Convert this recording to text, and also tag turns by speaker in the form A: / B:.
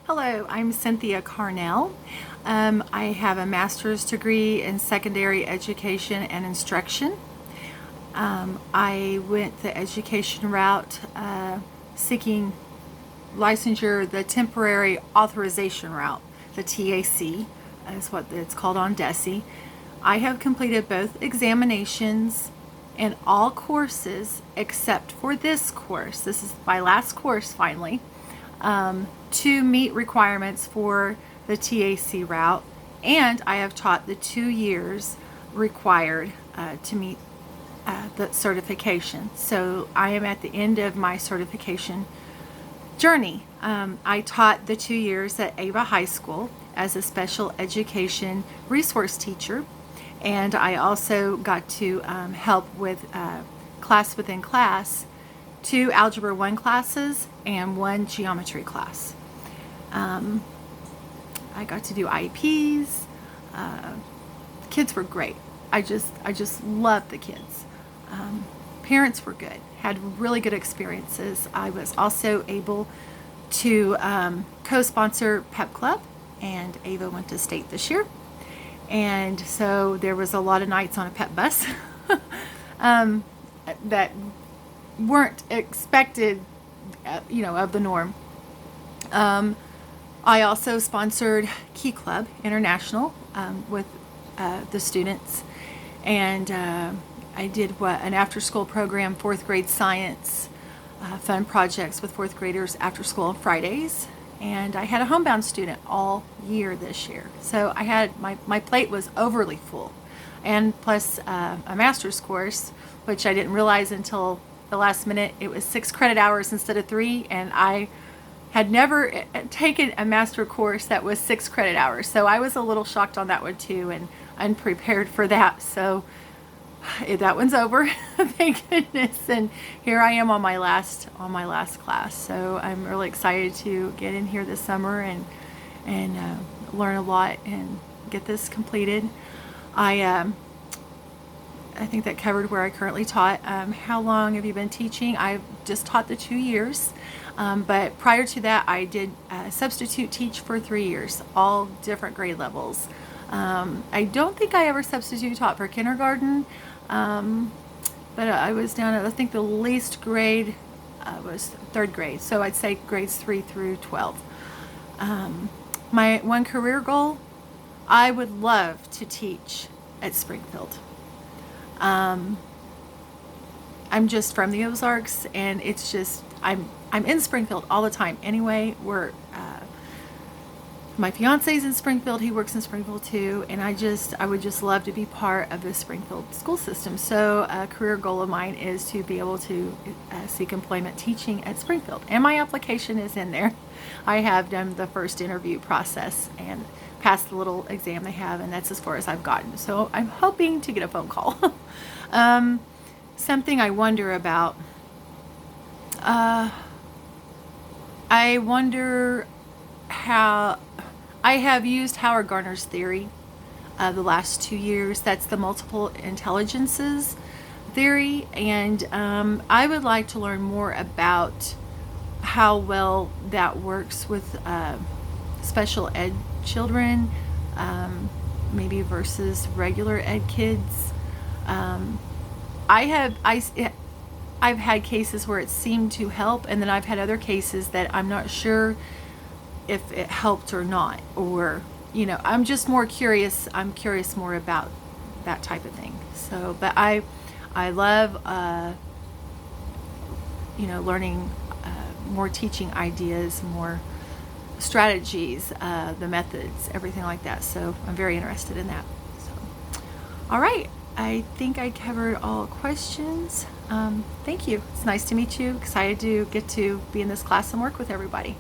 A: Hello, I'm Cynthia Carnell. I have a master's degree in secondary education and instruction. I went the education route seeking licensure, the temporary authorization route, the TAC is what it's called on DESE. I have completed both examinations in all courses except for this course. This is my last course finally. To meet requirements for the TAC route, and I have taught the 2 years required to meet the certification. So I am at the end of my certification journey. I taught the 2 years at Ava High School as a special education resource teacher, and I also got to help with class within class, 2 Algebra 1 classes and 1 geometry class. I got to do IEPs. The kids were great. I just loved the kids. Parents were good, had really good experiences. I was also able to co-sponsor Pep Club, and Ava went to state this year. And so there was a lot of nights on a pep bus that weren't expected, of the norm. I also sponsored Key Club International with the students, and I did an after-school program, 4th grade science, fun projects with 4th graders after school on Fridays, and I had a homebound student all year this year. So I had my plate was overly full, and plus a master's course, which I didn't realize until the last minute. It was 6 credit hours instead of 3, and I had never taken a master course that was 6 credit hours. So I was a little shocked on that one too, and unprepared for that. So that one's over, thank goodness. And here I am on my last class. So I'm really excited to get in here this summer and learn a lot and get this completed. I think that covered where I currently taught. How long have you been teaching? I've just taught the 2 years, but prior to that I did substitute teach for 3 years, all different grade levels. I don't think I ever substitute taught for kindergarten, but I was down at, I think the least grade was 3rd grade, so I'd say grades 3 through 12. My one career goal, I would love to teach at Springfield. I'm just from the Ozarks, and it's just I'm in Springfield all the time anyway. My fiance's in Springfield, he works in Springfield too, and I would just love to be part of the Springfield school system. So a career goal of mine is to be able to seek employment teaching at Springfield, and my application is in there. I have done the first interview process and passed the little exam they have, and that's as far as I've gotten. So I'm hoping to get a phone call. Something I wonder about, I wonder how I have used Howard Gardner's theory the last 2 years. That's the multiple intelligences theory, and I would like to learn more about how well that works with special ed children, maybe versus regular ed kids. I've had cases where it seemed to help, and then I've had other cases that I'm not sure if it helped or not, or I'm just more curious. I'm curious more about that type of thing. So, but I love learning more teaching ideas, more strategies, the methods, everything like that. So I'm very interested in that. So, all right, I think I covered all questions. Thank you. It's nice to meet you. Excited to get to be in this class and work with everybody.